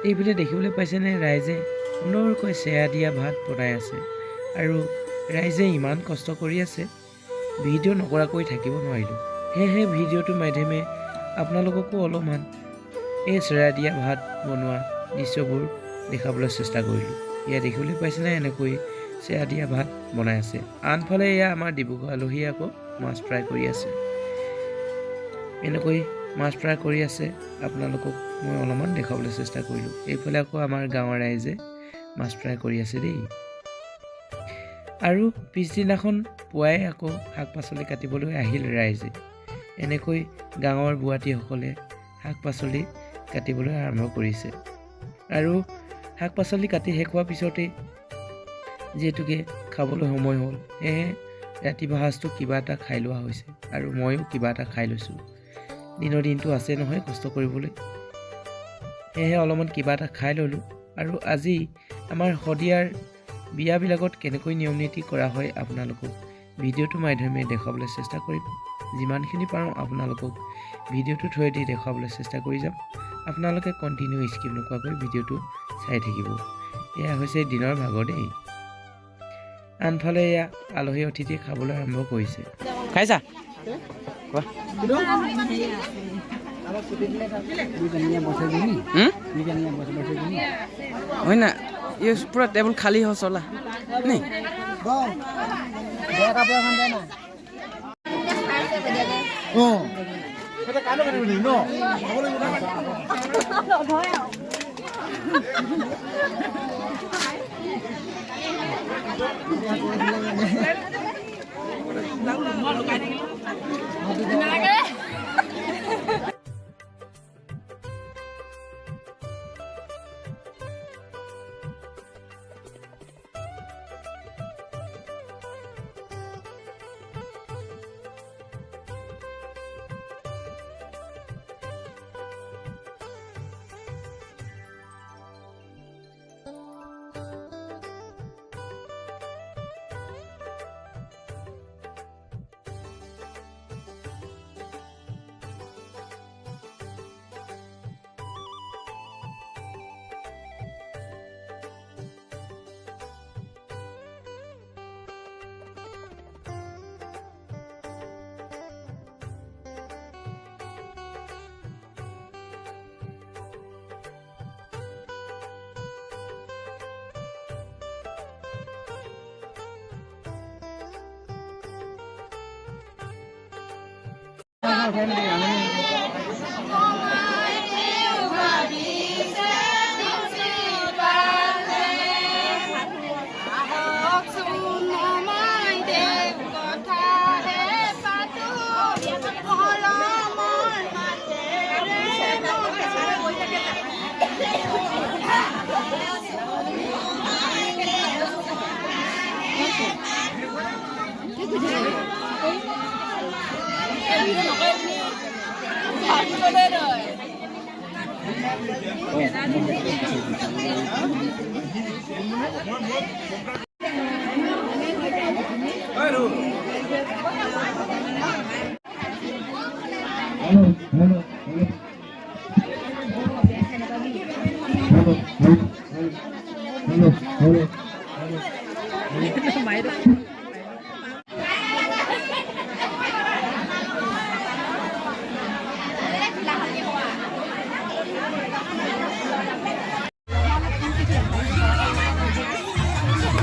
এইফালে দেখিবলৈ পাইছেনে ৰাইজে সুন্দৰকৈ চেয়া দিয়া ভাত বনাই আছে আৰু ৰাইজে ইমান কষ্ট কৰি আছে ভিডিঅ' নকৰাকৈ থাকিব নোৱাৰিলোঁ সেয়েহে ভিডিঅ'টোৰ মাধ্যমে আপোনালোককো অলপমান এই চেয়া দিয়া ভাত বনোৱা দৃশ্যবোৰ দেখাবলৈ চেষ্টা কৰিলোঁ এয়া দেখিবলৈ পাইছেনে এনেকৈ চেয়া দিয়া ভাত বনাই আছে আনফালে এয়া আমাৰ ডিব্ৰুগড় আলহীয়ে আকৌ মাছ ফ্ৰাই কৰি আছে এনেকৈ মাছ ফ্ৰাই কৰি আছে আপোনালোকক মই অলপমান দেখাবলৈ চেষ্টা কৰিলোঁ এইফালে আকৌ আমাৰ গাঁৱৰ ৰাইজে মাছ ফ্ৰাই কৰি আছে দেই আৰু পিছদিনাখন পুৱাই আকৌ শাক পাচলি কাটিবলৈ আহিল ৰাইজে এনেকৈ গাঁৱৰ বুঢ়াতীসকলে শাক পাচলি কাটিবলৈ আৰম্ভ কৰিছে আৰু শাক পাচলি কাটি শেষ হোৱাৰ পিছতেই যিহেতুকে খাবলৈ সময় হ'ল সেয়ে ৰাতিপুৱা সাঁজটো কিবা এটা খাই লোৱা হৈছে আৰু ময়ো কিবা এটা খাই লৈছোঁ দিনৰ দিনটো আছে নহয় কষ্ট কৰিবলৈ সেয়েহে অলপমান কিবা এটা খাই ল'লোঁ আৰু আজি আমাৰ শদিয়াৰ বিয়াবিলাকত কেনেকৈ নিয়ম নীতি কৰা হয় আপোনালোকক ভিডিঅ'টোৰ মাধ্যমে দেখুৱাবলৈ চেষ্টা কৰিম যিমানখিনি পাৰোঁ আপোনালোকক ভিডিঅ'টো থ্ৰুৱেদি দেখুৱাবলৈ চেষ্টা কৰি যাম আপোনালোকে কণ্টিনিউ স্কিপ নকৰাকৈ ভিডিঅ'টো চাই থাকিব এয়া হৈছে দিনৰ ভাগৰ দেই আনফালে এয়া আলহী অতিথি খাবলৈ আৰম্ভ কৰিছে খাইছা কোৱা হয় না ये पूरा टेबल खाली हो सोला नहीं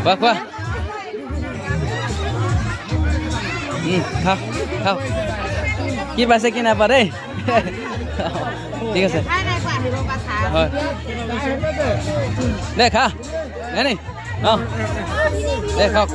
Wah, wah. Khao, khao. Ki bahasa kin apa deh? ঠিক আছে হয় দে খা নে নি অঁ দে খাওক